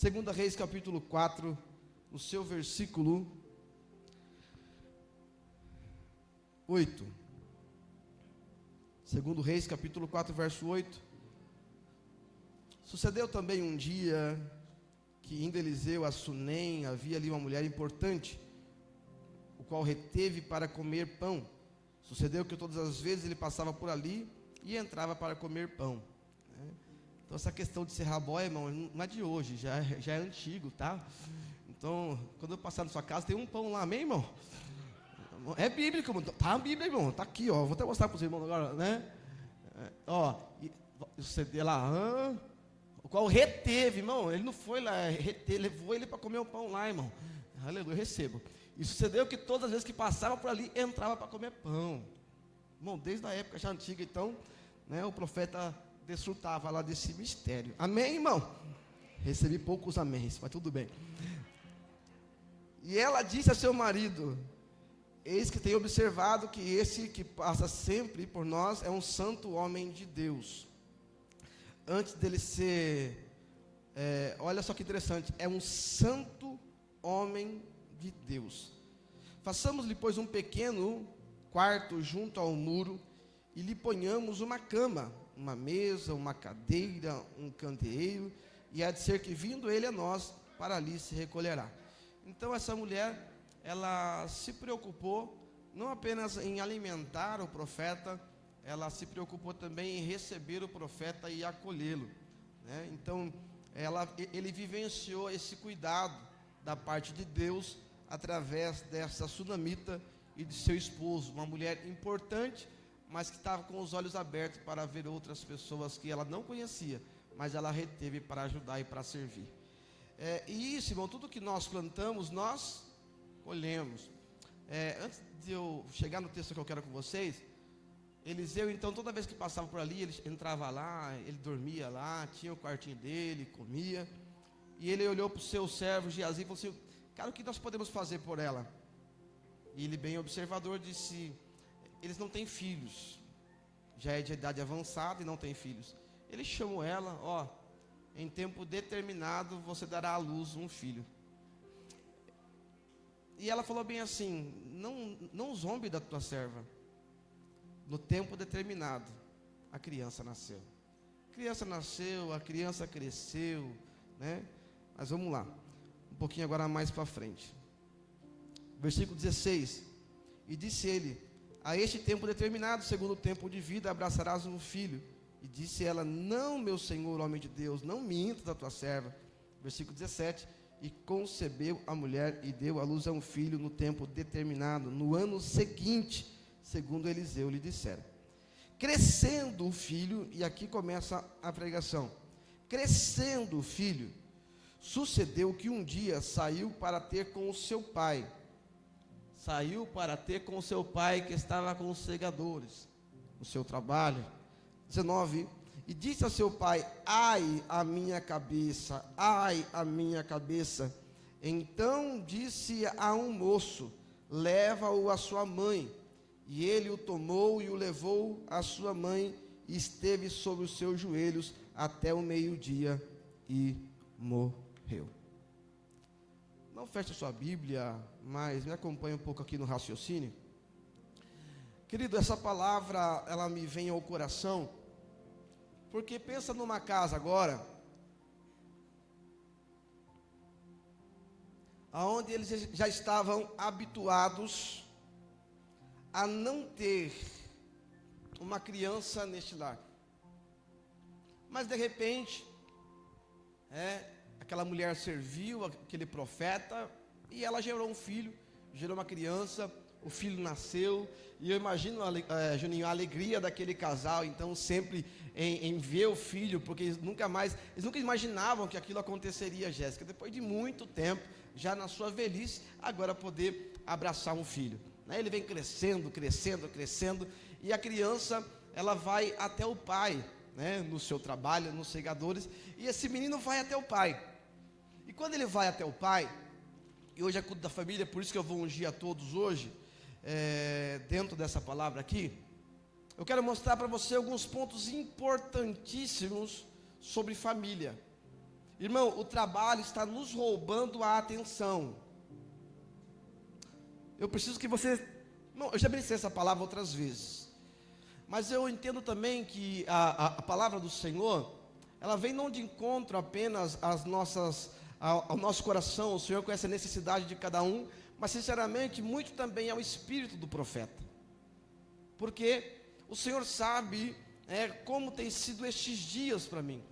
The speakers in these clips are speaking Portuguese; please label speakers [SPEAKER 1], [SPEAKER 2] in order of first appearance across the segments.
[SPEAKER 1] 2 Reis capítulo 4, no seu versículo 8. 2 Reis capítulo 4, verso 8. Sucedeu também um dia que indo Eliseu a Sunem, havia ali uma mulher importante, o qual reteve para comer pão. Sucedeu que todas as vezes ele passava por ali e entrava para comer pão. Então essa questão de ser rabó, irmão, não é de hoje, já é antigo, tá? Então, quando eu passar na sua casa, tem um pão lá, amém, irmão? É bíblico, irmão. Tá a Bíblia, irmão, tá aqui, ó. Vou até mostrar para os irmãos agora, né? Você lá, o qual reteve, irmão. Ele não foi lá, levou ele para comer o pão lá, irmão. Aleluia, eu recebo. E sucedeu que todas as vezes que passava por ali, entrava para comer pão. Irmão, desde a época já antiga, então, né, o profeta desfrutava lá desse mistério. Amém, irmão? Recebi poucos améns, mas tudo bem. E ela disse a seu marido: eis que tenho observado que esse que passa sempre por nós é um santo homem de Deus. Antes dele ser, olha só que interessante, é um santo homem de Deus. Façamos-lhe, pois, um pequeno quarto junto ao muro, e lhe ponhamos uma cama, uma mesa, uma cadeira, um candeeiro, e há de ser que vindo ele a nós, para ali se recolherá. Então essa mulher, ela se preocupou, não apenas em alimentar o profeta, ela se preocupou também em receber o profeta e acolhê-lo, né? Então ele vivenciou esse cuidado da parte de Deus, através dessa sunamita e de seu esposo, uma mulher importante, mas que estava com os olhos abertos para ver outras pessoas que ela não conhecia, mas ela reteve para ajudar e para servir. E isso, irmão, tudo que nós plantamos, nós colhemos. Antes de eu chegar no texto que eu quero com vocês, Eliseu, então, toda vez que passava por ali, ele entrava lá, ele dormia lá, tinha o quartinho dele, comia, e ele olhou para o seu servo Geazi e falou assim: cara, o que nós podemos fazer por ela? E ele, bem observador, disse: eles não têm filhos, já é de idade avançada e não tem filhos. Ele chamou ela: em tempo determinado você dará à luz um filho. E ela falou bem assim: não zombe da tua serva. No tempo determinado, a criança nasceu. A criança nasceu, a criança cresceu, né? Mas vamos lá, um pouquinho agora mais para frente. Versículo 16. E disse ele: a este tempo determinado, segundo o tempo de vida, abraçarás um filho. E disse ela: não, meu senhor, homem de Deus, não minta da tua serva. Versículo 17. E concebeu a mulher e deu à luz a um filho no tempo determinado, no ano seguinte, segundo Eliseu lhe dissera. Crescendo o filho, e aqui começa a pregação. Crescendo o filho, sucedeu que um dia saiu para ter com o seu pai. Saiu para ter com o seu pai, que estava com os segadores, no seu trabalho. 19. E disse a seu pai: ai a minha cabeça, ai a minha cabeça. Então disse a um moço: leva-o à sua mãe. E ele o tomou e o levou à sua mãe, e esteve sobre os seus joelhos até o meio-dia, e morreu. Não feche a sua Bíblia, mas me acompanhe um pouco aqui no raciocínio. Querido, essa palavra, ela me vem ao coração, porque pensa numa casa agora, aonde eles já estavam habituados a não ter uma criança neste lar. Mas de repente, aquela mulher serviu aquele profeta, e ela gerou um filho, gerou uma criança, o filho nasceu, e eu imagino, Juninho, a alegria daquele casal, então sempre em ver o filho, porque eles nunca imaginavam que aquilo aconteceria, Jéssica, depois de muito tempo, já na sua velhice, agora poder abraçar um filho. Ele vem crescendo, e a criança, ela vai até o pai, no seu trabalho, nos segadores, e esse menino vai até o pai. E quando ele vai até o pai, e hoje é culto da família, por isso que eu vou ungir a todos hoje, dentro dessa palavra aqui, eu quero mostrar para você alguns pontos importantíssimos sobre família. Irmão, o trabalho está nos roubando a atenção. Eu preciso que você... Não, eu já pensei essa palavra outras vezes. Mas eu entendo também que a palavra do Senhor, ela vem não de encontro apenas ao nosso coração. O Senhor conhece a necessidade de cada um, mas sinceramente, muito também ao espírito do profeta. Porque o Senhor sabe como tem sido estes dias para mim.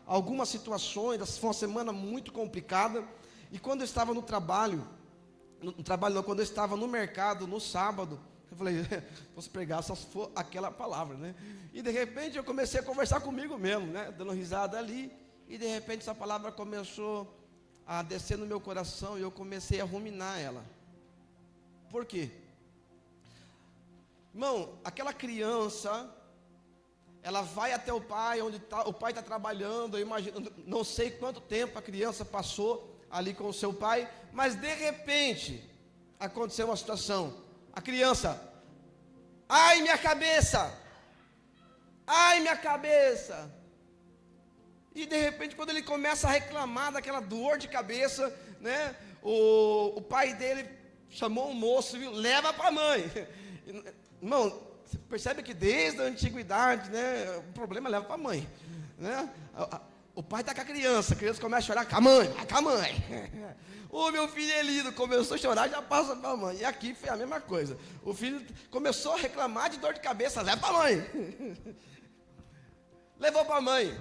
[SPEAKER 1] Algumas situações, foi uma semana muito complicada. E quando eu estava no trabalho, quando eu estava no mercado, no sábado, eu falei, posso pregar só se for aquela palavra, né? E de repente eu comecei a conversar comigo mesmo, né? Dando risada ali, e de repente essa palavra começou a descer no meu coração, e eu comecei a ruminar ela. Por quê? Irmão, aquela criança, ela vai até o pai, onde o pai está trabalhando, eu imagino, não sei quanto tempo a criança passou ali com o seu pai, mas de repente, aconteceu uma situação, a criança, ai minha cabeça, e de repente quando ele começa a reclamar daquela dor de cabeça, né, o pai dele chamou um moço, viu, leva para a mãe, irmão, você percebe que desde a antiguidade, né, o problema leva para a mãe, né, o pai está com a criança começa a chorar, com a mãe, vai com a mãe. O meu filho é lindo, começou a chorar, já passa para a mãe. E aqui foi a mesma coisa. O filho começou a reclamar de dor de cabeça, leva para a mãe. Levou para a mãe.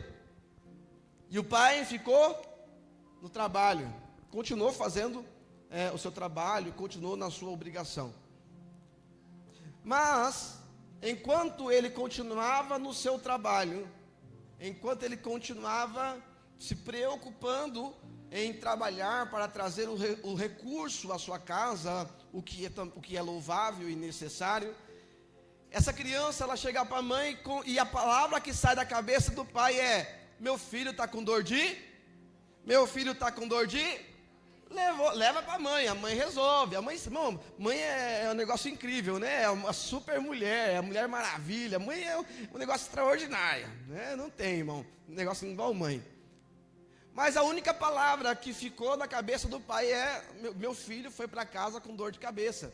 [SPEAKER 1] E o pai ficou no trabalho, continuou fazendo o seu trabalho, continuou na sua obrigação. Mas, enquanto ele continuava no seu trabalho, enquanto ele continuava se preocupando em trabalhar para trazer o recurso à sua casa, o que é louvável e necessário, essa criança, ela chega para a mãe e a palavra que sai da cabeça do pai é, meu filho está com dor de? Leva para a mãe resolve. A mãe, irmão, mãe é um negócio incrível, né? É uma super mulher, é a Mulher Maravilha. Mãe é um negócio extraordinário, né? Não tem, irmão, um negócio igual mãe. Mas a única palavra que ficou na cabeça do pai é, meu filho foi para casa com dor de cabeça.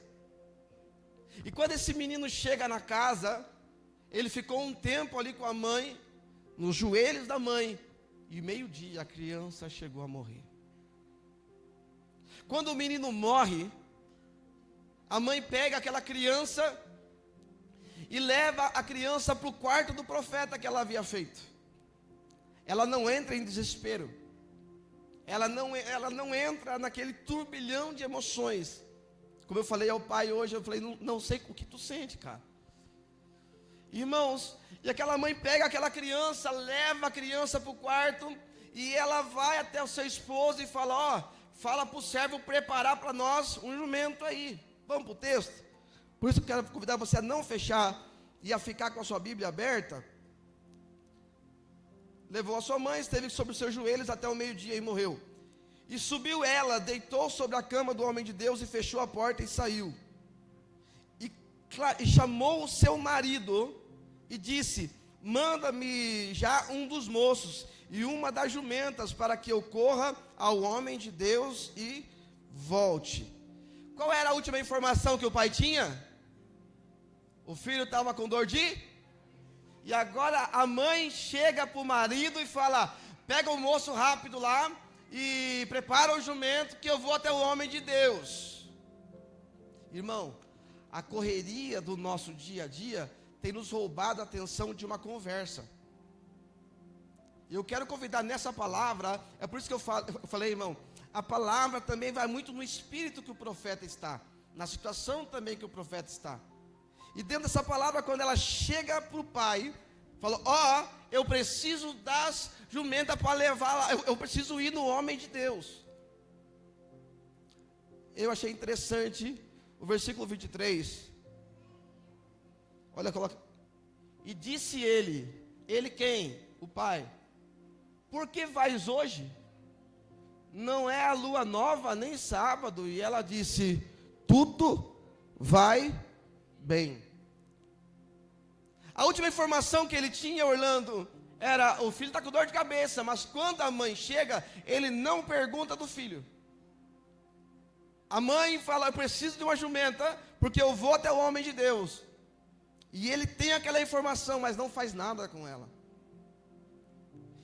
[SPEAKER 1] E quando esse menino chega na casa, ele ficou um tempo ali com a mãe, nos joelhos da mãe, e meio-dia a criança chegou a morrer. Quando o menino morre, a mãe pega aquela criança e leva a criança para o quarto do profeta que ela havia feito. Ela não entra em desespero. Ela não entra naquele turbilhão de emoções. Como eu falei ao pai hoje, eu falei, não sei o que tu sente, cara. Irmãos, e aquela mãe pega aquela criança, leva a criança para o quarto, e ela vai até o seu esposo e fala, fala para o servo preparar para nós um jumento aí. Vamos para o texto? Por isso eu quero convidar você a não fechar e a ficar com a sua Bíblia aberta. Levou a sua mãe, esteve sobre os seus joelhos até o meio-dia e morreu. E subiu ela, deitou sobre a cama do homem de Deus e fechou a porta e saiu. E chamou o seu marido e disse, manda-me já um dos moços e uma das jumentas para que eu corra ao homem de Deus e volte. Qual era a última informação que o pai tinha? O filho estava com dor de? E agora a mãe chega para o marido e fala, pega o moço rápido lá e prepara o jumento que eu vou até o homem de Deus. Irmão, a correria do nosso dia a dia tem nos roubado a atenção de uma conversa. Eu quero convidar nessa palavra, é por isso que eu falei, irmão, a palavra também vai muito no espírito que o profeta está, na situação também que o profeta está. E dentro dessa palavra, quando ela chega para o pai, falou, eu preciso das jumentas para levar lá, eu preciso ir no homem de Deus. Eu achei interessante o versículo 23. Olha, coloca. E disse ele quem? O pai. Por que vais hoje? Não é a lua nova, nem sábado. E ela disse, tudo vai bem. A última informação que ele tinha, Orlando, era, o filho está com dor de cabeça, mas quando a mãe chega, ele não pergunta do filho. A mãe fala, eu preciso de uma jumenta, porque eu vou até o homem de Deus. E ele tem aquela informação, mas não faz nada com ela.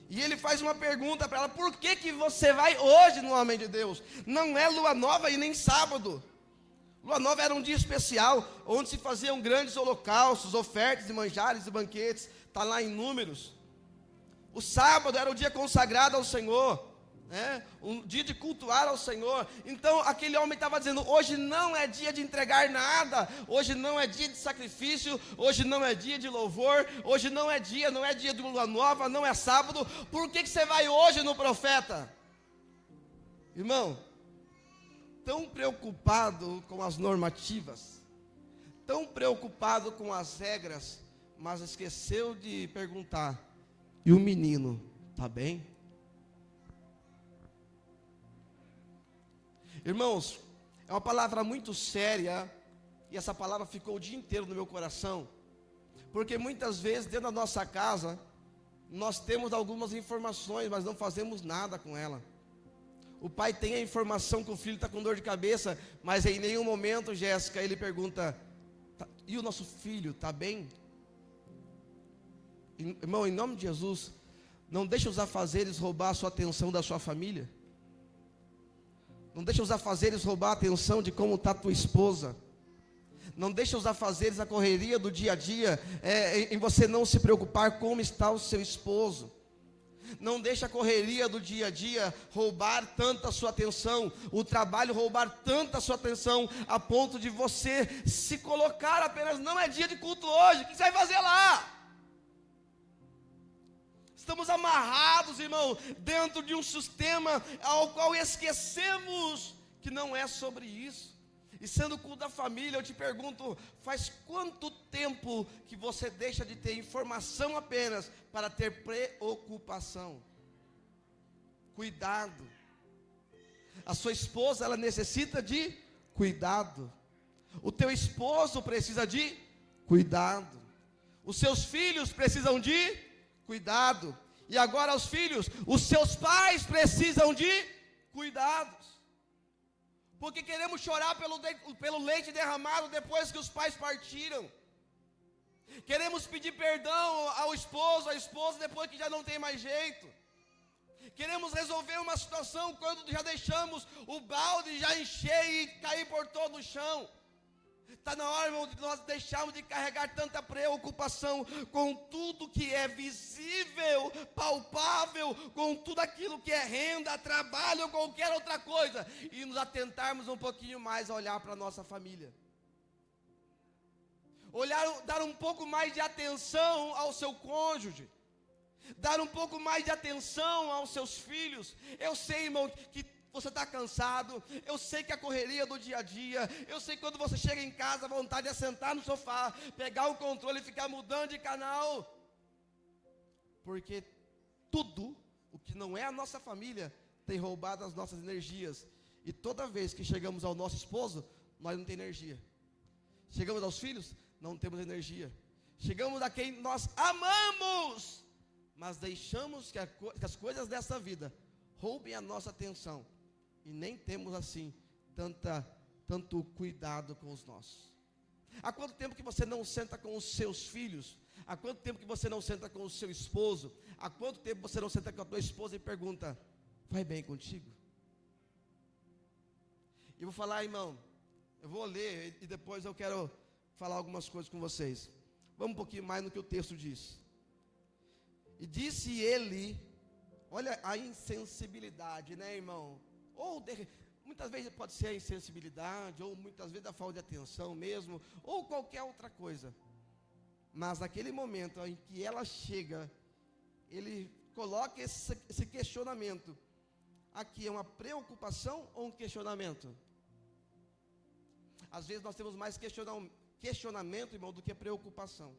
[SPEAKER 1] E ele faz uma pergunta para ela, por que você vai hoje no homem de Deus? Não é lua nova e nem sábado. Lua nova era um dia especial, onde se faziam grandes holocaustos, ofertas e manjares e banquetes. Está lá em Números. O sábado era o dia consagrado ao Senhor, né? Um dia de cultuar ao Senhor. Então aquele homem estava dizendo, hoje não é dia de entregar nada, hoje não é dia de sacrifício, hoje não é dia de louvor, hoje não é dia de lua nova, não é sábado. Por que você vai hoje no profeta? Irmão, tão preocupado com as normativas, tão preocupado com as regras, mas esqueceu de perguntar, e o menino, está bem? Irmãos, é uma palavra muito séria, e essa palavra ficou o dia inteiro no meu coração, porque muitas vezes dentro da nossa casa, nós temos algumas informações, mas não fazemos nada com ela. O pai tem a informação que o filho está com dor de cabeça, mas em nenhum momento, Jéssica, ele pergunta, e o nosso filho, está bem? Irmão, em nome de Jesus, não deixe os afazeres roubar a sua atenção da sua família. Não deixe os afazeres roubar a atenção de como está a tua esposa. Não deixe os afazeres, a correria do dia a dia, em você não se preocupar como está o seu esposo. Não deixe a correria do dia a dia roubar tanta sua atenção, o trabalho roubar tanta sua atenção, a ponto de você se colocar apenas, não é dia de culto hoje, o que você vai fazer lá? Estamos amarrados, irmão, dentro de um sistema ao qual esquecemos que não é sobre isso. E sendo o culto da família, eu te pergunto, faz quanto tempo que você deixa de ter informação apenas para ter preocupação? Cuidado. A sua esposa, ela necessita de cuidado. O teu esposo precisa de cuidado. Os seus filhos precisam de cuidado. E agora os filhos, os seus pais precisam de cuidados. Porque queremos chorar pelo leite derramado depois que os pais partiram. Queremos pedir perdão ao esposo, à esposa, depois que já não tem mais jeito. Queremos resolver uma situação quando já deixamos o balde já encher e cair por todo o chão. Está na hora, irmão, de nós deixarmos de carregar tanta preocupação com tudo que é visível, palpável, com tudo aquilo que é renda, trabalho ou qualquer outra coisa, e nos atentarmos um pouquinho mais a olhar para a nossa família. Dar um pouco mais de atenção ao seu cônjuge, dar um pouco mais de atenção aos seus filhos. Eu sei, irmão, que você está cansado, eu sei que a correria do dia a dia, eu sei que quando você chega em casa, a vontade é sentar no sofá, pegar o controle e ficar mudando de canal, porque tudo o que não é a nossa família tem roubado as nossas energias, e toda vez que chegamos ao nosso esposo, nós não temos energia. Chegamos aos filhos, não temos energia. Chegamos a quem nós amamos, mas deixamos que as coisas dessa vida roubem a nossa atenção, e nem temos assim tanto cuidado com os nossos. Há quanto tempo que você não senta com os seus filhos? Há quanto tempo que você não senta com o seu esposo? Há quanto tempo você não senta com a tua esposa e pergunta, vai bem contigo? Eu vou falar, irmão, eu vou ler e depois eu quero falar algumas coisas com vocês. Vamos um pouquinho mais no que o texto diz. E disse ele, olha a insensibilidade, né, irmão? Muitas vezes pode ser a insensibilidade, ou muitas vezes a falta de atenção mesmo, ou qualquer outra coisa. Mas naquele momento em que ela chega, ele coloca esse questionamento. Aqui é uma preocupação ou um questionamento? Às vezes nós temos mais questionamento, irmão, do que preocupação.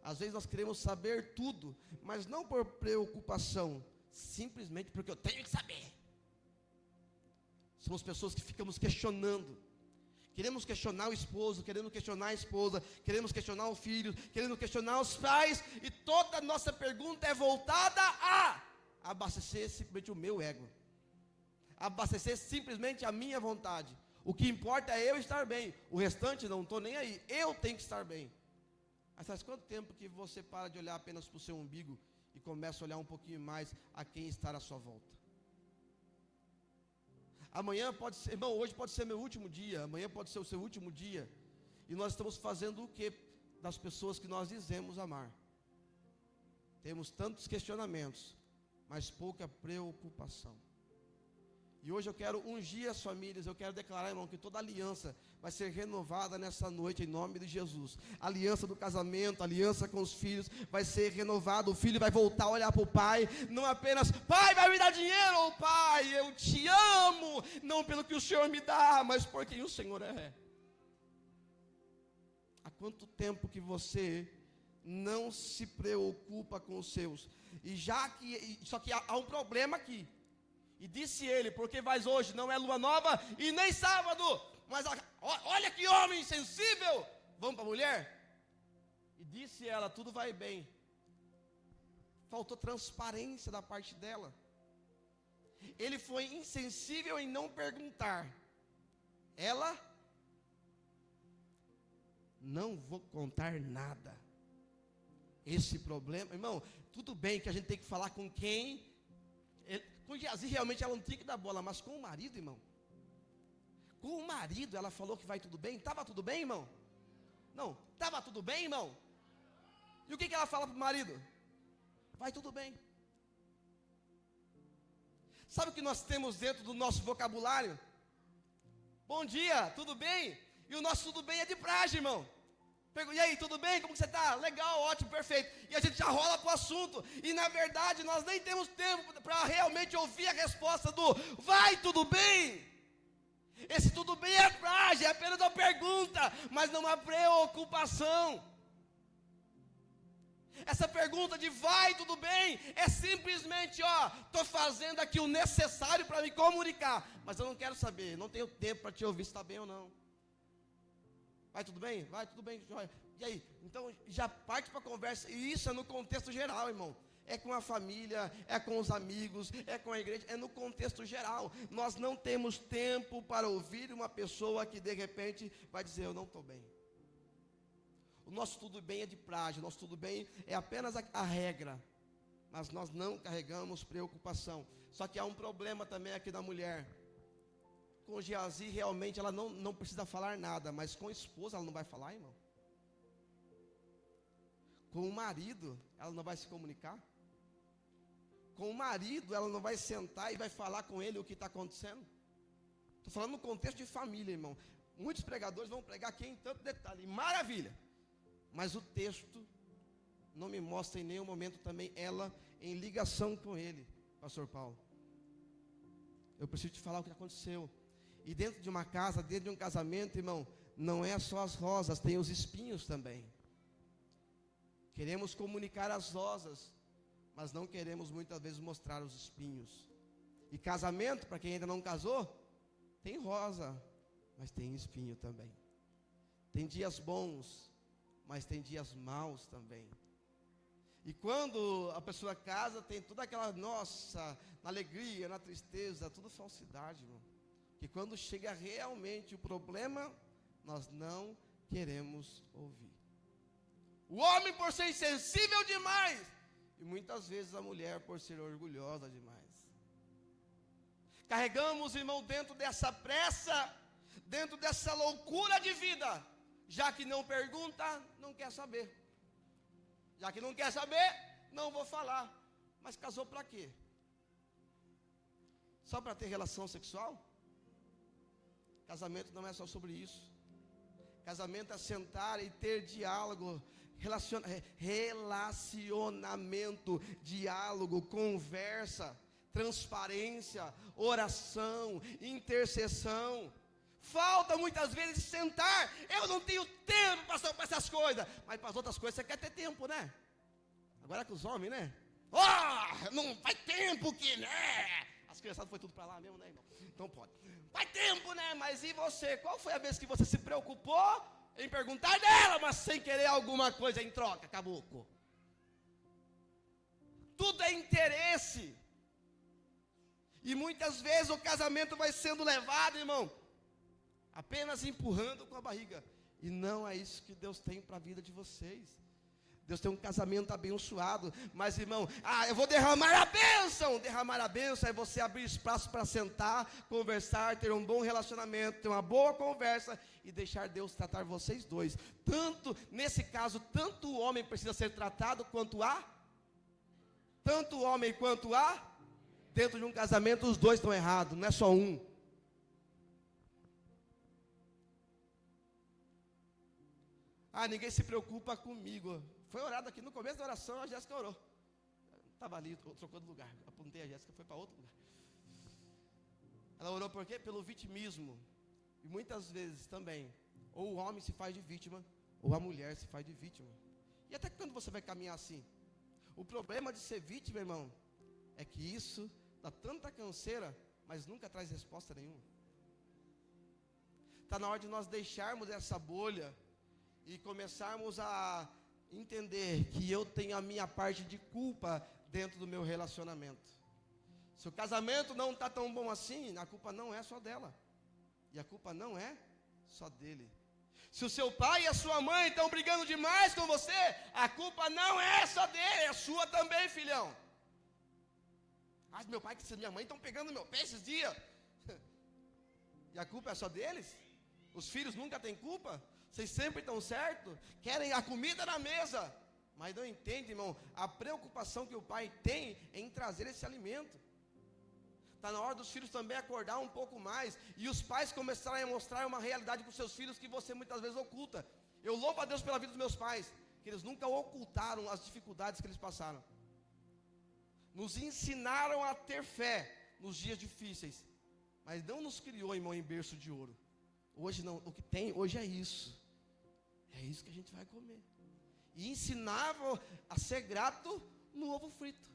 [SPEAKER 1] Às vezes nós queremos saber tudo, mas não por preocupação, simplesmente porque eu tenho que saber. Somos pessoas que ficamos questionando, Queremos questionar o esposo, queremos questionar a esposa, queremos questionar o filho, queremos questionar os pais, e toda a nossa pergunta é voltada a abastecer simplesmente o meu ego, abastecer simplesmente a minha vontade. O que importa é eu estar bem, o restante não estou nem aí, eu tenho que estar bem. Mas faz quanto tempo que você para de olhar apenas para o seu umbigo e começa a olhar um pouquinho mais a quem está à sua volta? Amanhã pode ser, irmão, hoje pode ser meu último dia, amanhã pode ser o seu último dia, e nós estamos fazendo o que das pessoas que nós dizemos amar? Temos tantos questionamentos, mas pouca preocupação. E hoje eu quero ungir as famílias, eu quero declarar, irmão, que toda aliança vai ser renovada nessa noite, em nome de Jesus. A aliança do casamento, a aliança com os filhos vai ser renovada. O filho vai voltar a olhar para o pai, não apenas, pai, vai me dar dinheiro, ou pai, eu te amo, não pelo que o Senhor me dá, mas por quem o Senhor é. Há quanto tempo que você não se preocupa com os seus? Só que há um problema aqui. E disse ele, porque vais hoje, não é lua nova e nem sábado, mas olha que homem insensível. Vamos para a mulher? E disse ela, tudo vai bem. Faltou transparência da parte dela. Ele foi insensível em não perguntar. Ela, não vou contar nada. Esse problema, irmão, tudo bem que a gente tem que falar com quem... Com Geazi realmente ela não tinha que dar bola, mas com o marido, irmão, com o marido ela falou que vai tudo bem. Estava tudo bem, irmão? Não, estava tudo bem, irmão? E o que ela fala para o marido? Vai tudo bem. Sabe o que nós temos dentro do nosso vocabulário? Bom dia, tudo bem? E o nosso tudo bem é de praxe, irmão. E aí, tudo bem? Como você está? Legal, ótimo, perfeito. E a gente já rola para o assunto. E na verdade nós nem temos tempo para realmente ouvir a resposta do vai tudo bem. Esse tudo bem é frágil, é apenas uma pergunta, mas não uma preocupação. Essa pergunta de vai tudo bem é simplesmente, estou fazendo aqui o necessário para me comunicar, mas eu não quero saber, não tenho tempo para te ouvir se está bem ou não. Vai tudo bem? Vai tudo bem, joia. E aí? Então já parte para a conversa. E isso é no contexto geral, irmão. É com a família, é com os amigos, é com a igreja, é no contexto geral. Nós não temos tempo para ouvir uma pessoa que de repente vai dizer, eu não estou bem. O nosso tudo bem é de praxe, o nosso tudo bem é apenas a regra. Mas nós não carregamos preocupação. Só que há um problema também aqui da mulher. Com Geazi realmente ela não precisa falar nada, mas com a esposa ela não vai falar, irmão. Com o marido ela não vai se comunicar. Com o marido ela não vai sentar e vai falar com ele o que está acontecendo. Estou falando no contexto de família, irmão. Muitos pregadores vão pregar aqui em tanto detalhe, maravilha. Mas o texto não me mostra em nenhum momento também ela em ligação com ele, pastor Paulo. Eu preciso te falar o que aconteceu. E dentro de uma casa, dentro de um casamento, irmão, não é só as rosas, tem os espinhos também. Queremos comunicar as rosas, mas não queremos muitas vezes mostrar os espinhos. E casamento, para quem ainda não casou, tem rosa, mas tem espinho também. Tem dias bons, mas tem dias maus também. E quando a pessoa casa, tem toda aquela, nossa, na alegria, na tristeza, tudo falsidade, irmão. Que quando chega realmente o problema, nós não queremos ouvir. O homem por ser insensível demais, e muitas vezes a mulher por ser orgulhosa demais. Carregamos, irmão, dentro dessa pressa, dentro dessa loucura de vida, já que não pergunta, não quer saber. Já que não quer saber, não vou falar. Mas casou para quê? Só para ter relação sexual? Casamento não é só sobre isso. Casamento é sentar e ter diálogo, relacionamento, diálogo, conversa, transparência, oração, intercessão. Falta muitas vezes sentar. Eu não tenho tempo para essas coisas, mas para as outras coisas você quer ter tempo, né? Agora com os homens, né? Não faz tempo que, né? As criançadas foi tudo para lá mesmo, né, irmão? Então pode. Faz tempo, né? Mas e você? Qual foi a vez que você se preocupou em perguntar dela, mas sem querer alguma coisa em troca, caboclo? Tudo é interesse. E muitas vezes o casamento vai sendo levado, irmão, apenas empurrando com a barriga. E não é isso que Deus tem para a vida de vocês. Deus tem um casamento abençoado. Mas, irmão, eu vou derramar a bênção. Derramar a bênção é você abrir espaço para sentar, conversar, ter um bom relacionamento, ter uma boa conversa e deixar Deus tratar vocês dois. Tanto, nesse caso, tanto o homem precisa ser tratado quanto tanto o homem quanto dentro de um casamento os dois estão errados, não é só um. Ninguém se preocupa comigo. Foi orado aqui no começo da oração, a Jéssica orou. Estava ali, trocou de lugar. Apontei a Jéssica, foi para outro lugar. Ela orou por quê? Pelo vitimismo. E muitas vezes também, ou o homem se faz de vítima, ou a mulher se faz de vítima. E até quando você vai caminhar assim? O problema de ser vítima, irmão, é que isso dá tanta canseira, mas nunca traz resposta nenhuma. Está na hora de nós deixarmos essa bolha e começarmos a entender que eu tenho a minha parte de culpa dentro do meu relacionamento. Se o casamento não está tão bom assim, a culpa não é só dela. E a culpa não é só dele. Se o seu pai e a sua mãe estão brigando demais com você, a culpa não é só dele, é sua também, filhão. Meu pai e minha mãe estão pegando meu pé esses dias. E a culpa é só deles? Os filhos nunca têm culpa? Vocês sempre estão certos? Querem a comida na mesa, mas não entendem, irmão, a preocupação que o pai tem em trazer esse alimento. Está na hora dos filhos também acordar um pouco mais, e os pais começarem a mostrar uma realidade para os seus filhos que você muitas vezes oculta. Eu louvo a Deus pela vida dos meus pais, que eles nunca ocultaram as dificuldades que eles passaram. Nos ensinaram a ter fé nos dias difíceis, mas não nos criou, irmão, em berço de ouro. Hoje não, o que tem hoje é isso. É isso que a gente vai comer. E ensinavam a ser grato no ovo frito.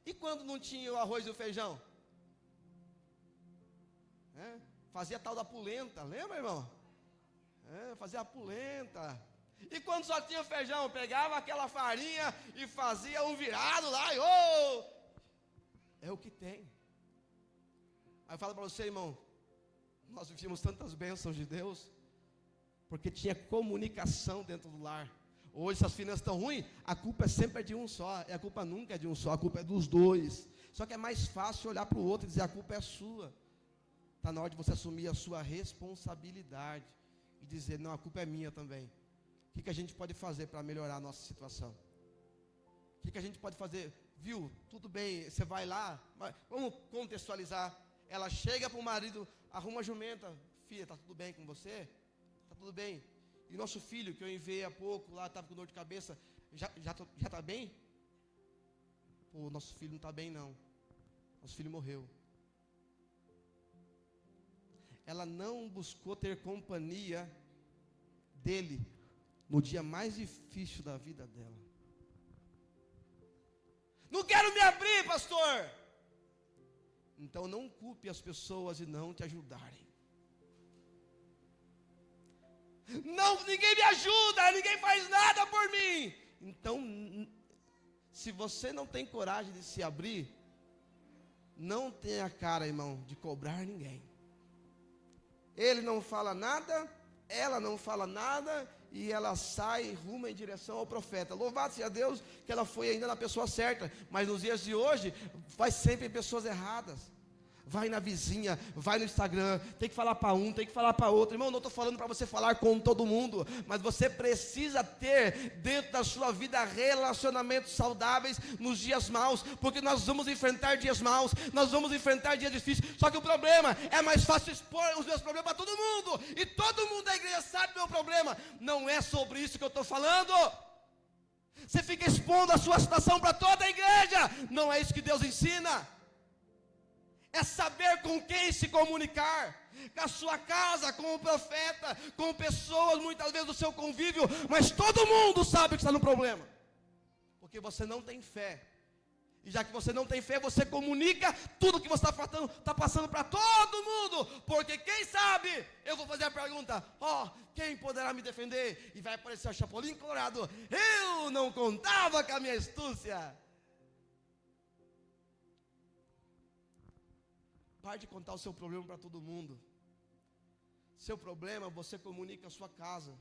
[SPEAKER 1] E quando não tinha o arroz e o feijão? Fazia a tal da polenta, lembra, irmão? Fazia a polenta. E quando só tinha o feijão, pegava aquela farinha e fazia um virado lá. É o que tem. Aí eu falo para você, irmão, nós vivíamos tantas bênçãos de Deus, porque tinha comunicação dentro do lar. Hoje, se as finanças estão ruins, a culpa é sempre de um só. E a culpa nunca é de um só, a culpa é dos dois. Só que é mais fácil olhar para o outro e dizer: a culpa é sua. Está na hora de você assumir a sua responsabilidade e dizer: não, a culpa é minha também. O que a gente pode fazer para melhorar a nossa situação? O que a gente pode fazer? Viu, tudo bem, você vai lá, mas vamos contextualizar. Ela chega para o marido, arruma a jumenta: filha, está tudo bem com você? Está tudo bem? E nosso filho, que eu enviei há pouco lá, estava com dor de cabeça, já está bem? Pô, nosso filho não está bem não. Nosso filho morreu. Ela não buscou ter companhia dele no dia mais difícil da vida dela. Não quero me abrir, pastor. Então não culpe as pessoas e não te ajudarem. Não, ninguém me ajuda, ninguém faz nada por mim. Então, se você não tem coragem de se abrir, não tenha cara, irmão, de cobrar ninguém. Ele não fala nada, ela não fala nada, e ela sai e ruma em direção ao profeta. Louvado seja Deus que ela foi ainda na pessoa certa, mas nos dias de hoje, vai sempre em pessoas erradas. Vai na vizinha, vai no Instagram, tem que falar para um, tem que falar para outro. Irmão, não estou falando para você falar com todo mundo, mas você precisa ter dentro da sua vida relacionamentos saudáveis nos dias maus, porque nós vamos enfrentar dias maus, nós vamos enfrentar dias difíceis. Só que o problema é mais fácil expor os meus problemas para todo mundo, e todo mundo da igreja sabe o meu problema. Não é sobre isso que eu estou falando. Você fica expondo a sua situação para toda a igreja. Não é isso que Deus ensina. É saber com quem se comunicar, com a sua casa, com o profeta, com pessoas muitas vezes do seu convívio, mas todo mundo sabe que está no problema, porque você não tem fé E já que você não tem fé, você comunica tudo que você está passando para todo mundo. Porque quem sabe, eu vou fazer a pergunta, quem poderá me defender? E vai aparecer o Chapolin Colorado. Eu não contava com a minha astúcia. Pare de contar o seu problema para todo mundo. Seu problema, você comunica a sua casa,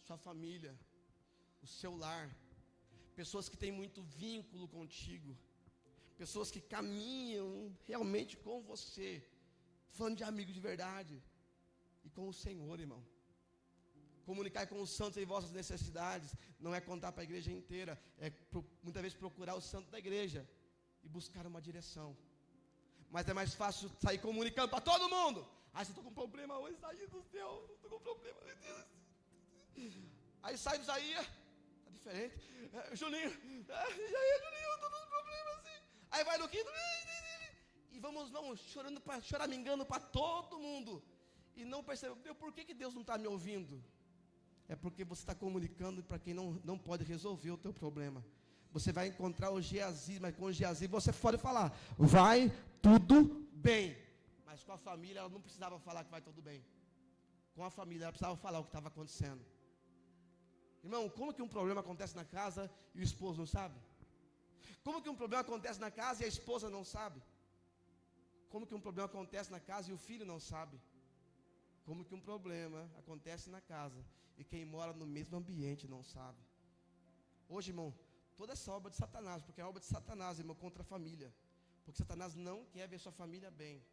[SPEAKER 1] sua família, o seu lar. Pessoas que têm muito vínculo contigo, pessoas que caminham realmente com você, falando de amigo de verdade, e com o Senhor, irmão. Comunicar com os santos em vossas necessidades, não é contar para a igreja inteira, é muitas vezes procurar o santo da igreja, e buscar uma direção. Mas é mais fácil sair comunicando para todo mundo. Você estou com problema hoje, Isaías do céu, estou com problema, meu Deus. Aí sai do Isaías, diferente, Juninho, e aí Juninho, eu estou com problema assim. Aí vai no quinto, e vamos choramingando para todo mundo, e não percebeu, por que Deus não está me ouvindo? É porque você está comunicando para quem não pode resolver o teu problema. Você vai encontrar o Geazi, mas com o Geazi você pode falar, vai tudo bem, mas com a família ela não precisava falar que vai tudo bem. Com a família ela precisava falar o que estava acontecendo. Irmão, como que um problema acontece na casa e o esposo não sabe? Como que um problema acontece na casa e a esposa não sabe? Como que um problema acontece na casa e o filho não sabe? Como que um problema acontece na casa e quem mora no mesmo ambiente não sabe? Hoje, irmão, toda essa obra de Satanás, porque é obra de Satanás, irmão, contra a família. Porque Satanás não quer ver sua família bem.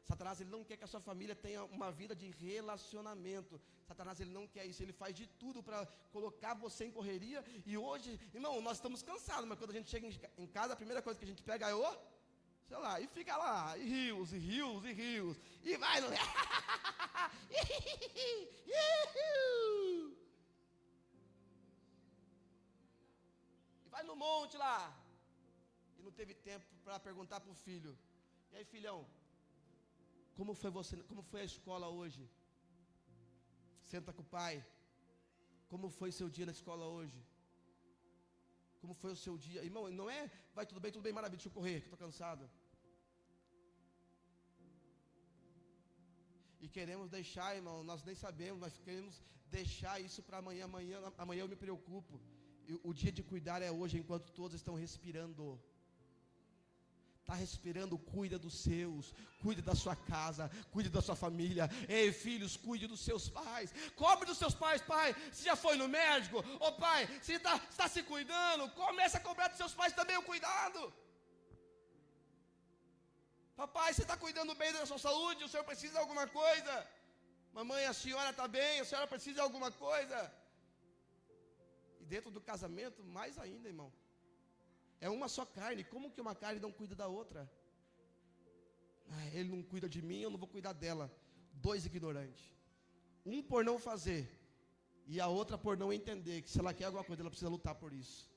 [SPEAKER 1] Satanás, ele não quer que a sua família tenha uma vida de relacionamento. Satanás, ele não quer isso. Ele faz de tudo para colocar você em correria. E hoje, irmão, nós estamos cansados. Mas quando a gente chega em casa, a primeira coisa que a gente pega é sei lá, e fica lá, e rios, e rios, e rios. E vai no... e vai no monte lá. E não teve tempo para perguntar para o filho. E aí, filhão, como foi você? Como foi a escola hoje? Senta com o pai. Como foi seu dia na escola hoje? Como foi o seu dia? Irmão, não é, vai tudo bem, maravilha, deixa eu correr, que estou cansado. E queremos deixar, irmão, nós nem sabemos, mas queremos deixar isso para amanhã. Amanhã eu me preocupo. O dia de cuidar é hoje, enquanto todos estão respirando. Está respirando, cuida dos seus, cuida da sua casa, cuida da sua família. Ei, filhos, cuide dos seus pais, cobre dos seus pais. Pai, você já foi no médico? Pai, você está se cuidando? Começa a cobrar dos seus pais também o cuidado. Papai, você está cuidando bem da sua saúde? O senhor precisa de alguma coisa? Mamãe, a senhora está bem? A senhora precisa de alguma coisa? E dentro do casamento, mais ainda, irmão. É uma só carne. Como que uma carne não cuida da outra? Ele não cuida de mim, eu não vou cuidar dela. Dois ignorantes. Um por não fazer, e a outra por não entender que se ela quer alguma coisa, ela precisa lutar por isso.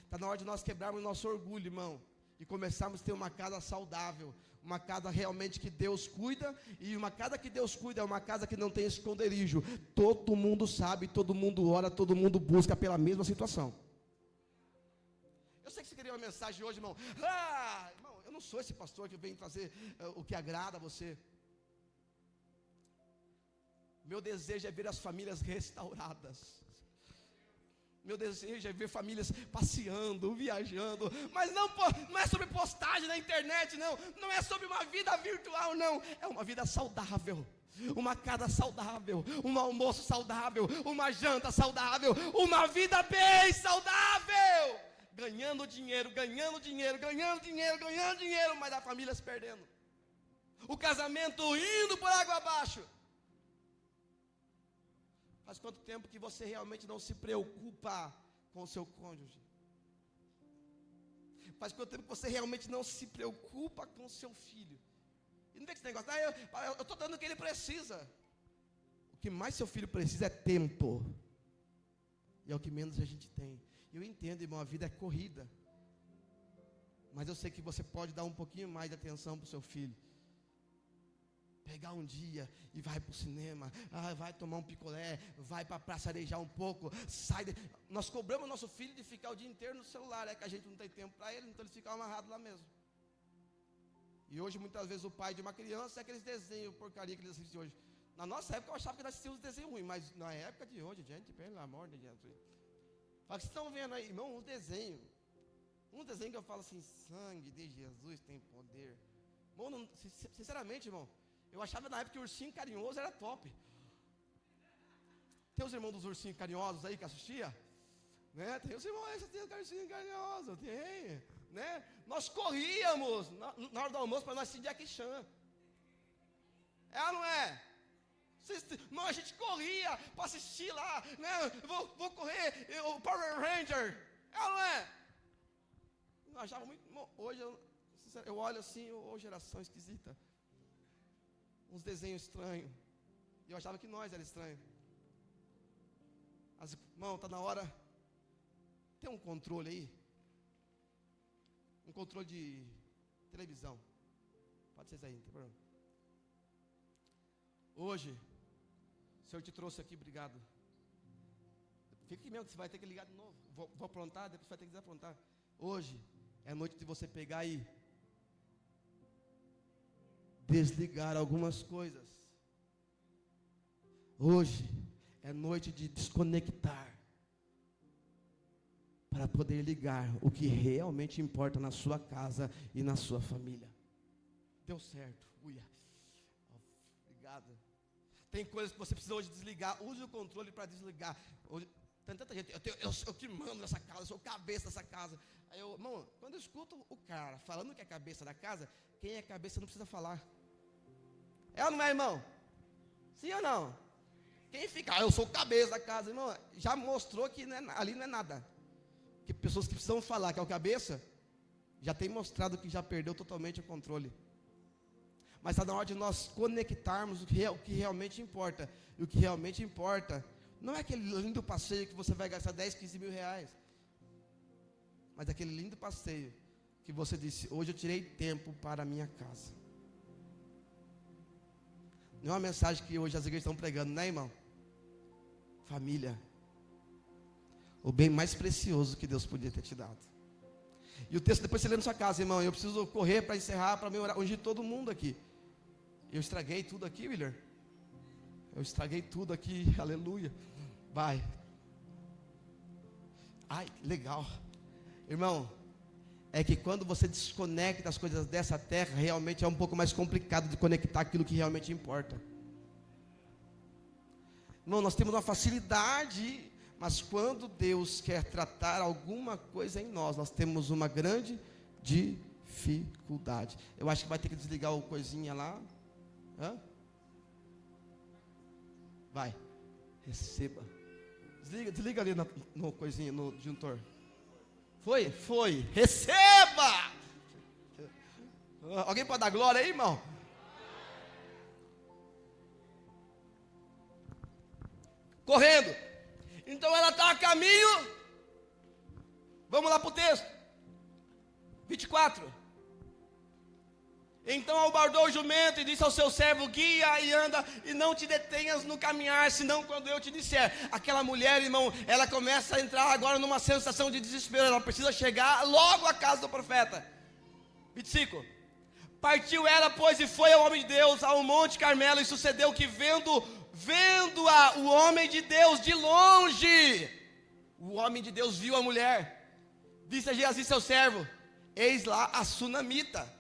[SPEAKER 1] Está na hora de nós quebrarmos nosso orgulho, irmão, e começarmos a ter uma casa saudável, uma casa realmente que Deus cuida. E uma casa que Deus cuida é uma casa que não tem esconderijo. Todo mundo sabe, todo mundo ora, todo mundo busca pela mesma situação. Eu sei que você queria uma mensagem hoje, irmão. Irmão, eu não sou esse pastor que vem trazer o que agrada a você. Meu desejo é ver as famílias restauradas. Meu desejo é ver famílias passeando, viajando. Mas não é sobre postagem na internet, não. Não é sobre uma vida virtual, não. É uma vida saudável. Uma casa saudável, um almoço saudável, uma janta saudável, uma vida bem saudável. Ganhando dinheiro, mas a família se perdendo. O casamento indo por água abaixo. Faz quanto tempo que você realmente não se preocupa com o seu cônjuge? Faz quanto tempo que você realmente não se preocupa com o seu filho? E não tem esse negócio, eu estou dando o que ele precisa. O que mais seu filho precisa é tempo. E é o que menos a gente tem. Eu entendo, irmão, a vida é corrida. Mas eu sei que você pode dar um pouquinho mais de atenção para o seu filho. pegar um dia e vai para o cinema, vai tomar um picolé, vai para a praça arejar um pouco, nós cobramos nosso filho de ficar o dia inteiro no celular, que a gente não tem tempo para ele, então ele fica amarrado lá mesmo. E hoje muitas vezes o pai de uma criança é aqueles desenhos porcaria que eles assistem hoje. Na nossa época eu achava que nós assistíamos desenhos ruins, mas na época de hoje, gente, pelo amor de Jesus. Fala, vocês estão vendo aí, irmão, um desenho que eu falo assim, sangue de Jesus tem poder. Irmão, sinceramente, irmão, eu achava na época que o ursinho carinhoso era top. Tem os irmãos dos ursinhos carinhosos aí que assistia? Né? Tem os irmãos aí que tem ursinho carinhoso, tem, né? Nós corríamos na hora do almoço para nós assistir Jackie Chan. É ou não é? Não, a gente corria para assistir lá, né? Vou correr, o Power Ranger. É ou não é? Eu achava muito. Hoje eu olho assim, geração esquisita. Uns desenhos estranhos. E eu achava que nós era estranho. Mas, irmão, está na hora. Tem um controle aí? Um controle de televisão. Pode ser isso aí, não tem problema. Hoje, o Senhor te trouxe aqui, obrigado. Fica aqui mesmo, que você vai ter que ligar de novo. Vou aprontar, depois você vai ter que desaprontar. Hoje é noite de você pegar e desligar algumas coisas. Hoje é noite de desconectar para poder ligar o que realmente importa na sua casa e na sua família. Deu certo, uia. Obrigado. Tem coisas que você precisa hoje desligar. Use o controle para desligar. Hoje, tem tanta gente, eu que mando nessa casa, eu sou o cabeça dessa casa. Aí irmão, quando eu escuto o cara falando que é cabeça da casa, quem é cabeça não precisa falar. É ou não é, irmão? Sim ou não? Quem fica, eu sou o cabeça da casa, irmão, já mostrou que ali não é nada. Que pessoas que precisam falar que é o cabeça, já tem mostrado que já perdeu totalmente o controle. Mas está na hora de nós conectarmos o que realmente importa. E o que realmente importa não é aquele lindo passeio que você vai gastar 10, 15 mil reais. Mas aquele lindo passeio que você disse, hoje eu tirei tempo para a minha casa. Não é uma mensagem que hoje as igrejas estão pregando, né, irmão? Família. O bem mais precioso que Deus podia ter te dado. E o texto depois você lê na sua casa, irmão. Eu preciso correr para encerrar, para me orar. Hoje todo mundo aqui. Eu estraguei tudo aqui, Willer. Eu estraguei tudo aqui, aleluia. Vai. Ai, legal. Irmão, é que quando você desconecta as coisas dessa terra, realmente é um pouco mais complicado de conectar aquilo que realmente importa. Irmão, nós temos uma facilidade, mas quando Deus quer tratar alguma coisa em nós temos uma grande dificuldade. Eu acho que vai ter que desligar o coisinha lá. Hã? Vai, receba. Desliga ali no coisinha, no disjuntor. Foi, receba. Alguém pode dar glória aí, irmão? Correndo. Então ela está a caminho. Vamos lá para o texto 24. Então albardou o jumento e disse ao seu servo, guia e anda, e não te detenhas no caminhar, senão quando eu te disser. Aquela mulher, irmão, ela começa a entrar agora numa sensação de desespero. Ela precisa chegar logo à casa do profeta. 25. Partiu ela, pois, e foi ao homem de Deus, ao monte Carmelo, e sucedeu que vendo-a, o homem de Deus de longe, o homem de Deus viu a mulher, disse a Geazi seu servo, eis lá a sunamita.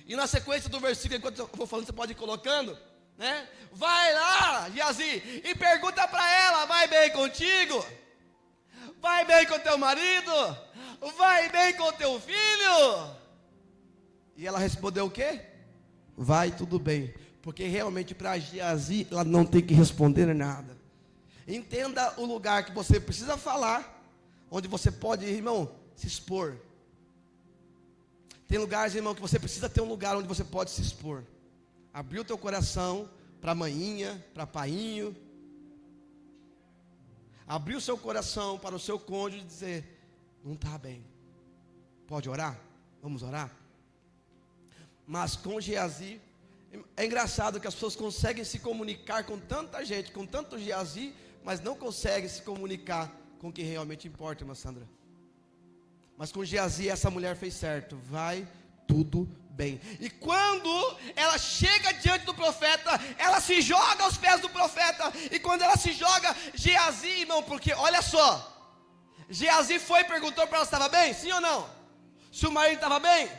[SPEAKER 1] E na sequência do versículo, enquanto eu vou falando, você pode ir colocando, né? Vai lá, Geazi, e pergunta para ela, vai bem contigo? Vai bem com teu marido? Vai bem com teu filho? E ela respondeu o quê? Vai tudo bem. Porque realmente para Geazi, ela não tem que responder nada. Entenda o lugar que você precisa falar, onde você pode, irmão, se expor. Tem lugares, irmão, que você precisa ter um lugar onde você pode se expor. Abrir o teu coração para a maninha, para painho. Abrir o seu coração para o seu cônjuge e dizer, não está bem. Pode orar? Vamos orar? Mas com Geazi, É engraçado que as pessoas conseguem se comunicar com tanta gente, com tanto Geazi, mas não conseguem se comunicar com o que realmente importa, irmã Sandra. Mas com Geazi essa mulher fez certo, vai tudo bem. E quando ela chega diante do profeta, ela se joga aos pés do profeta. E quando ela se joga, Geazi, irmão, porque olha só, Geazi foi e perguntou para ela se estava bem, sim ou não? Se o marido estava bem,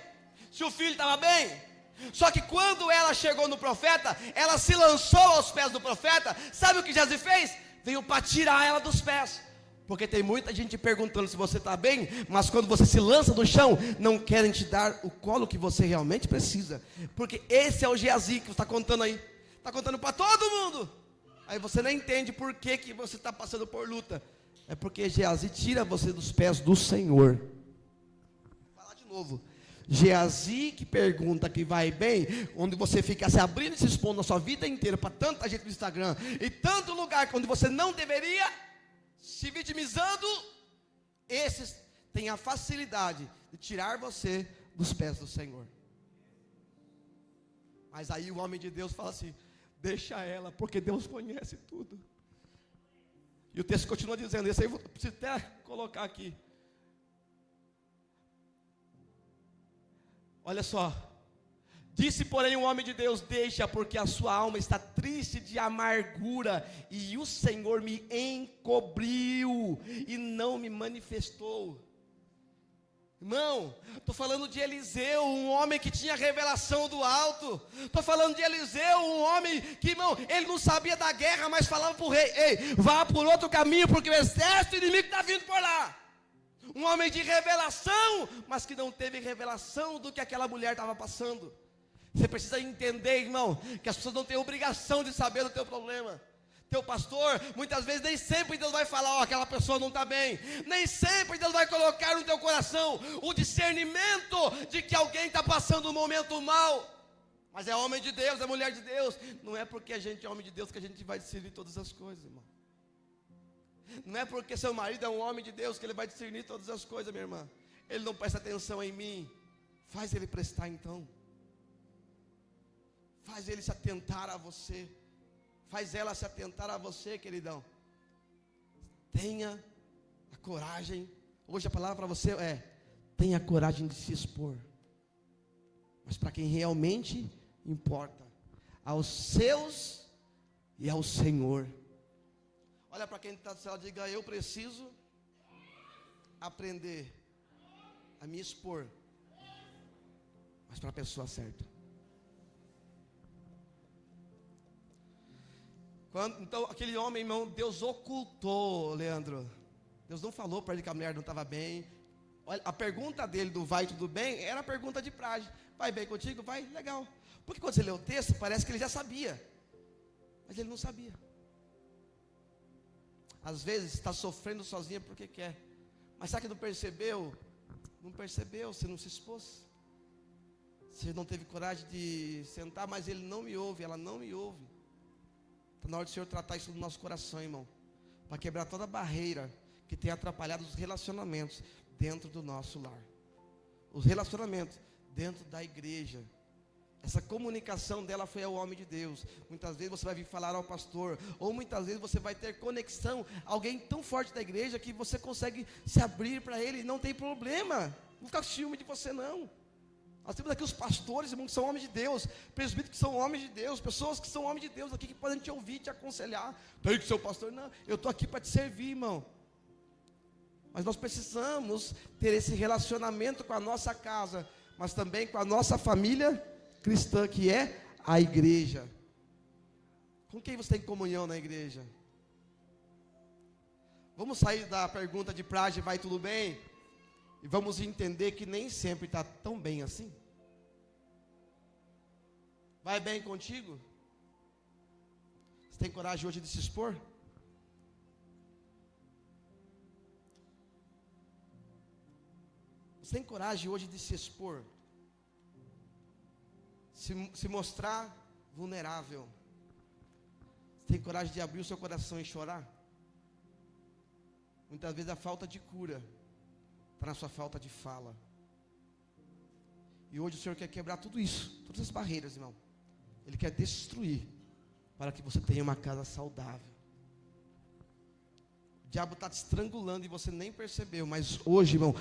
[SPEAKER 1] se o filho estava bem. Só que quando ela chegou no profeta, ela se lançou aos pés do profeta. Sabe o que Geazi fez? Veio para tirar ela dos pés. Porque tem muita gente perguntando se você está bem, mas quando você se lança no chão, não querem te dar o colo que você realmente precisa. Porque esse é o Geazi que você está contando aí. Está contando para todo mundo. Aí você não entende por que você está passando por luta. É porque Geazi tira você dos pés do Senhor. Vou falar de novo. Geazi que pergunta que vai bem, onde você fica se abrindo e se expondo a sua vida inteira para tanta gente no Instagram, e tanto lugar onde você não deveria, se vitimizando, esses têm a facilidade de tirar você dos pés do Senhor. Mas aí o homem de Deus fala assim: deixa ela, porque Deus conhece tudo. E o texto continua dizendo, isso aí eu preciso até colocar aqui. Olha só, disse porém o homem de Deus: deixa, porque a sua alma está triste de amargura, e o Senhor me encobriu e não me manifestou. Irmão, estou falando de Eliseu, um homem que tinha revelação do alto. Estou falando de Eliseu, um homem que, irmão, ele não sabia da guerra, mas falava para o rei: ei, vá por outro caminho, porque o exército inimigo está vindo por lá. Um homem de revelação, mas que não teve revelação do que aquela mulher estava passando. Você precisa entender, irmão, que as pessoas não têm obrigação de saber do teu problema. Teu pastor, muitas vezes, nem sempre Deus vai falar: ó, aquela pessoa não está bem. Nem sempre Deus vai colocar no teu coração o discernimento de que alguém está passando um momento mal. Mas é homem de Deus, é mulher de Deus. Não é porque a gente é homem de Deus que a gente vai discernir todas as coisas, irmão. Não é porque seu marido é um homem de Deus que ele vai discernir todas as coisas, minha irmã. Ele não presta atenção em mim. Faz ele prestar então. Faz ele se atentar a você. Faz ela se atentar a você, queridão. Tenha a coragem. Hoje a palavra para você é: tenha a coragem de se expor. Mas para quem realmente importa, aos seus e ao Senhor. Olha para quem está do céu, diga: eu preciso aprender a me expor, mas para a pessoa certa. Então aquele homem, irmão, Deus ocultou, Leandro. Deus não falou para ele que a mulher não estava bem. Olha, a pergunta dele do vai tudo bem era a pergunta de praxe: vai bem contigo? Vai, legal. Porque quando você lê o texto, parece que ele já sabia, mas ele não sabia. Às vezes está sofrendo sozinha porque quer, mas sabe que não percebeu? Não percebeu, você não se expôs. Você não teve coragem de sentar, mas ele não me ouve, ela não me ouve. Está na hora do Senhor tratar isso no nosso coração, irmão, para quebrar toda a barreira que tem atrapalhado os relacionamentos dentro do nosso lar. Os relacionamentos dentro da igreja. Essa comunicação dela foi ao homem de Deus. Muitas vezes você vai vir falar ao pastor, ou muitas vezes você vai ter conexão, alguém tão forte da igreja que você consegue se abrir para ele, não tem problema. Não fica com ciúme de você não. Nós temos aqui os pastores, irmãos, que são homens de Deus, presbíteros que são homens de Deus, pessoas que são homens de Deus aqui que podem te ouvir, te aconselhar. Tem que ser o pastor? Não, eu estou aqui para te servir, irmão. Mas nós precisamos ter esse relacionamento com a nossa casa, mas também com a nossa família cristã, que é a igreja. Com quem você tem comunhão na igreja? Vamos sair da pergunta de praxe: vai tudo bem? E vamos entender que nem sempre está tão bem assim. Vai bem contigo? Você tem coragem hoje de se expor? Você tem coragem hoje de se expor? Se mostrar vulnerável? Você tem coragem de abrir o seu coração e chorar? Muitas vezes a falta de cura está na sua falta de fala. E hoje o Senhor quer quebrar tudo isso, todas as barreiras, irmão. Ele quer destruir, para que você tenha uma casa saudável. O diabo está te estrangulando e você nem percebeu, mas hoje, irmão,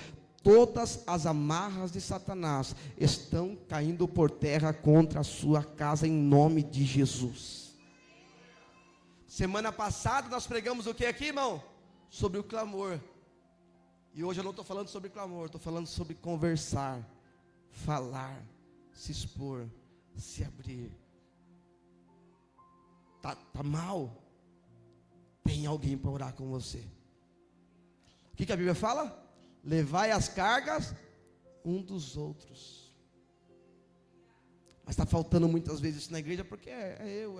[SPEAKER 1] todas as amarras de Satanás estão caindo por terra contra a sua casa, em nome de Jesus. Semana passada nós pregamos o que aqui, irmão? Sobre o clamor. E hoje eu não estou falando sobre clamor, estou falando sobre conversar, falar, se expor, se abrir. Tá mal? Tem alguém para orar com você. O que a Bíblia fala? Levai as cargas um dos outros. Mas está faltando muitas vezes isso na igreja, porque é eu.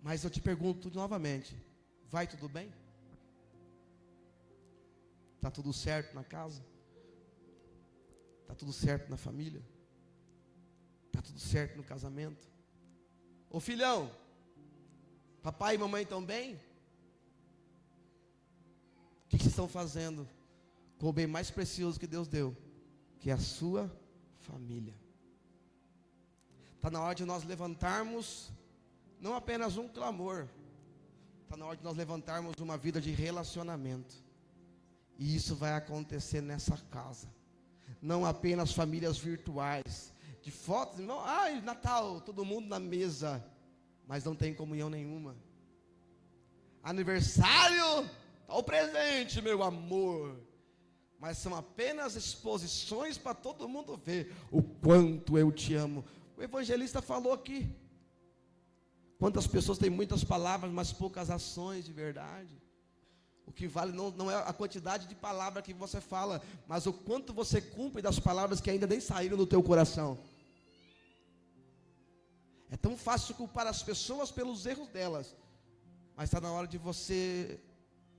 [SPEAKER 1] Mas eu te pergunto novamente, vai tudo bem? Está tudo certo na casa? Está tudo certo na família? Está tudo certo no casamento? Ô filhão, papai e mamãe estão bem? O que vocês estão fazendo com o bem mais precioso que Deus deu, que é a sua família? Está na hora de nós levantarmos, não apenas um clamor, está na hora de nós levantarmos uma vida de relacionamento. E isso vai acontecer nessa casa. Não apenas famílias virtuais, de fotos, irmão, Natal, todo mundo na mesa, mas não tem comunhão nenhuma. Aniversário, tá o presente, meu amor, mas são apenas exposições para todo mundo ver o quanto eu te amo. O evangelista falou aqui, quantas pessoas têm muitas palavras, mas poucas ações de verdade. O que vale não é a quantidade de palavras que você fala, mas o quanto você cumpre das palavras que ainda nem saíram do teu coração. É tão fácil culpar as pessoas pelos erros delas, mas está na hora de você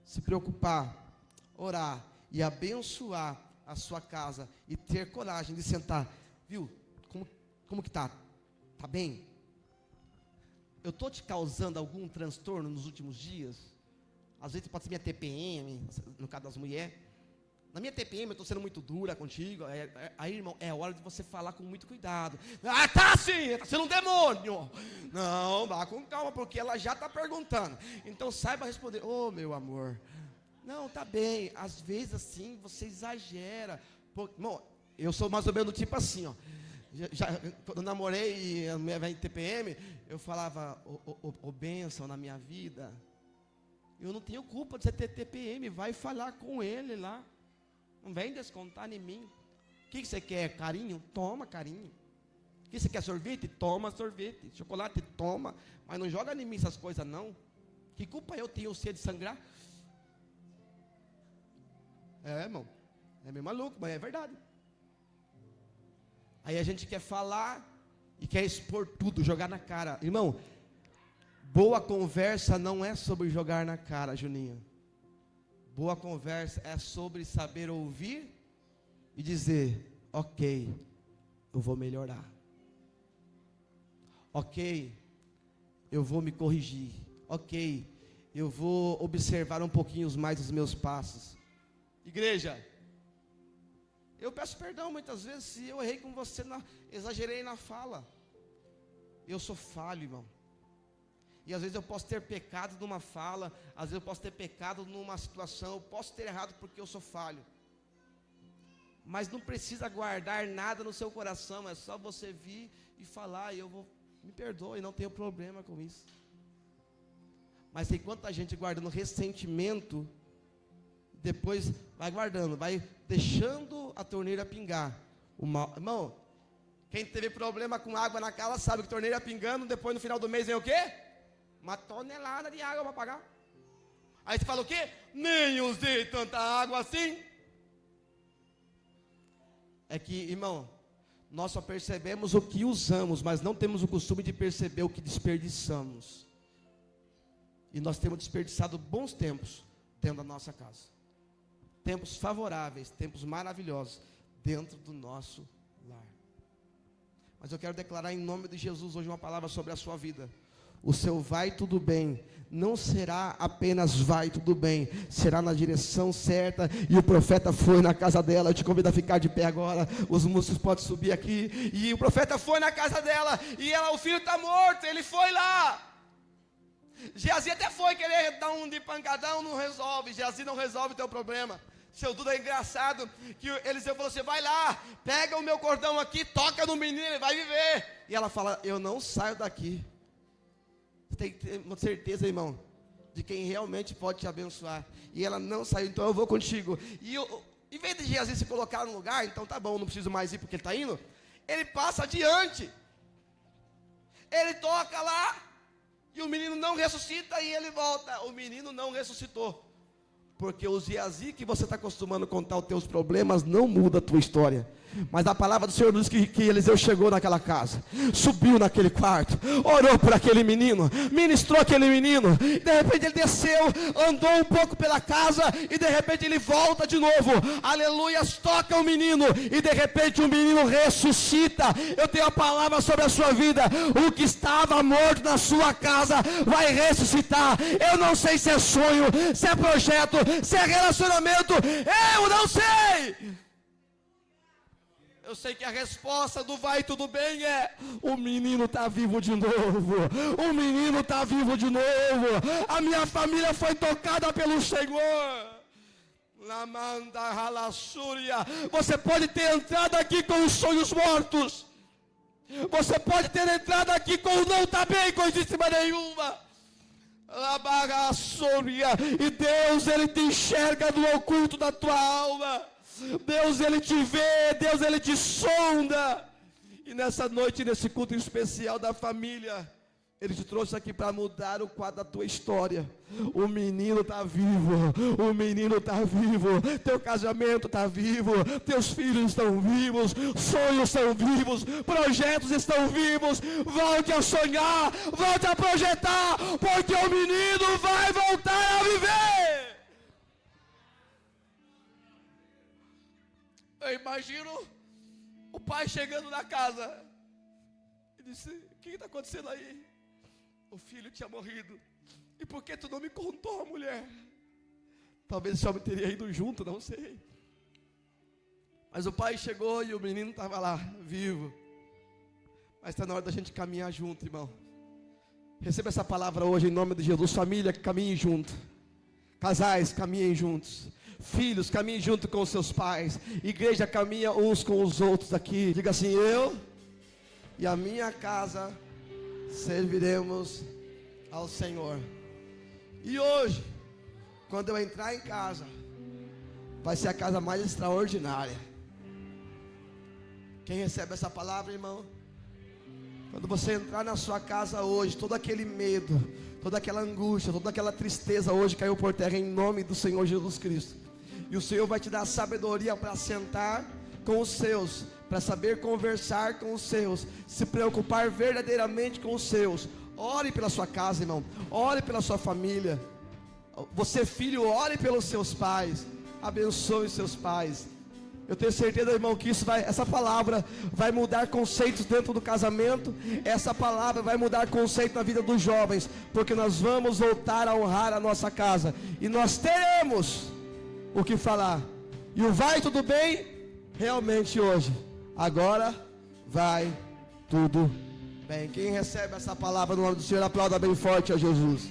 [SPEAKER 1] se preocupar, orar e abençoar a sua casa e ter coragem de sentar. Viu? Como que tá? Tá bem? Eu estou te causando algum transtorno nos últimos dias? Às vezes pode ser minha TPM, no caso das mulheres. Na minha TPM eu estou sendo muito dura contigo. Aí, irmão, é hora de você falar com muito cuidado. Tá sim, está sendo um demônio. Não, vá com calma, porque ela já está perguntando. Então saiba responder. Meu amor, não, tá bem. Às vezes assim, você exagera. Irmão, eu sou mais ou menos do tipo assim, ó. Quando eu namorei e a minha velha TPM, eu falava, bênção na minha vida. Eu não tenho culpa de você ter TPM, vai falar com ele lá. Não vem descontar em mim. O que você quer? Carinho? Toma carinho. O que você quer? Sorvete? Toma sorvete. Chocolate? Toma. Mas não joga em mim essas coisas não. Que culpa eu tenho de sangrar? Irmão. É meio maluco, mas é verdade. Aí a gente quer falar e quer expor tudo, jogar na cara. Irmão, boa conversa não é sobre jogar na cara, Juninho. Boa conversa é sobre saber ouvir e dizer, ok, eu vou melhorar. Ok, eu vou me corrigir. Ok, eu vou observar um pouquinho mais os meus passos. Igreja, eu peço perdão muitas vezes se eu errei com você, exagerei na fala. Eu sou falho, irmão. E às vezes eu posso ter pecado numa fala, às vezes eu posso ter pecado numa situação, eu posso ter errado porque eu sou falho. Mas não precisa guardar nada no seu coração, é só você vir e falar, e eu vou, me perdoe, não tenho problema com isso. Mas tem quanta gente guardando ressentimento, depois vai guardando, vai deixando a torneira pingar. Irmão, quem teve problema com água na casa sabe que torneira pingando, depois no final do mês vem o quê? Uma tonelada de água para pagar. Aí você fala o quê? Nem usei tanta água assim. É que, irmão, nós só percebemos o que usamos, mas não temos o costume de perceber o que desperdiçamos. E nós temos desperdiçado bons tempos dentro da nossa casa. Tempos favoráveis, tempos maravilhosos dentro do nosso lar. Mas eu quero declarar em nome de Jesus hoje uma palavra sobre a sua vida. o seu vai tudo bem não será apenas vai tudo bem, será na direção certa. E o profeta foi na casa dela. Eu te convido a ficar de pé agora, os músicos podem subir aqui. E o profeta foi na casa dela, e ela, o filho está morto, ele foi lá. Geazi até foi querer dar um de pancadão, não resolve. Geazi não resolve o teu problema. Seu Duda, é engraçado que Eliseu falou assim: vai lá, pega o meu cordão aqui, toca no menino, ele vai viver. E ela fala: eu não saio daqui. Você tem que ter uma certeza, irmão, de quem realmente pode te abençoar. E ela não saiu, então eu vou contigo. E em vez de Geazi se colocar no lugar, então tá bom, não preciso mais ir porque ele está indo, ele passa adiante. Ele toca lá, e o menino não ressuscita, e ele volta. O menino não ressuscitou. Porque o Geazi que você está acostumando a contar os teus problemas não muda a tua história. Mas a palavra do Senhor diz que Eliseu chegou naquela casa, subiu naquele quarto, orou por aquele menino, ministrou aquele menino. De repente ele desceu, andou um pouco pela casa, e de repente ele volta de novo. Aleluias, toca o menino, e de repente o menino ressuscita. Eu tenho a palavra sobre a sua vida: o que estava morto na sua casa vai ressuscitar. Eu não sei se é sonho, se é projeto, se é relacionamento, eu não sei. Eu sei que a resposta do vai tudo bem é: o menino está vivo de novo. O menino está vivo de novo. A minha família foi tocada pelo Senhor. Você pode ter entrado aqui com os sonhos mortos. Você pode ter entrado aqui com o não está bem, coisíssima nenhuma. E Deus, Ele te enxerga no oculto da tua alma. Deus, Ele te vê, Deus, Ele te sonda. E nessa noite, nesse culto especial da família, Ele te trouxe aqui para mudar o quadro da tua história. O menino está vivo, o menino está vivo, teu casamento está vivo, teus filhos estão vivos, sonhos estão vivos, projetos estão vivos. Volte a sonhar, volte a projetar, porque o menino vai voltar a viver. Eu imagino o pai chegando na casa e disse: o que está acontecendo aí? O filho tinha morrido. E por que tu não me contou, mulher? Talvez esse homem teria ido junto, não sei. Mas o pai chegou e o menino estava lá, vivo. Mas está na hora da gente caminhar junto, irmão. Receba essa palavra hoje em nome de Jesus. Família, caminhe junto. Casais, caminhem juntos. Filhos, caminhem junto com os seus pais. Igreja, caminha uns com os outros aqui. Diga assim: eu e a minha casa serviremos ao Senhor. E hoje, quando eu entrar em casa, vai ser a casa mais extraordinária. Quem recebe essa palavra, irmão? Quando você entrar na sua casa hoje, todo aquele medo, toda aquela angústia, toda aquela tristeza hoje caiu por terra em nome do Senhor Jesus Cristo. E o Senhor vai te dar sabedoria para sentar com os seus, para saber conversar com os seus, se preocupar verdadeiramente com os seus. Ore pela sua casa, irmão. Ore pela sua família. Você, filho, ore pelos seus pais. Abençoe os seus pais. Eu tenho certeza, irmão, que essa palavra vai mudar conceitos dentro do casamento. Essa palavra vai mudar conceito na vida dos jovens, porque nós vamos voltar a honrar a nossa casa, e nós teremos o que falar. E o vai tudo bem, realmente hoje, agora vai tudo bem. Quem recebe essa palavra no nome do Senhor, aplauda bem forte a Jesus.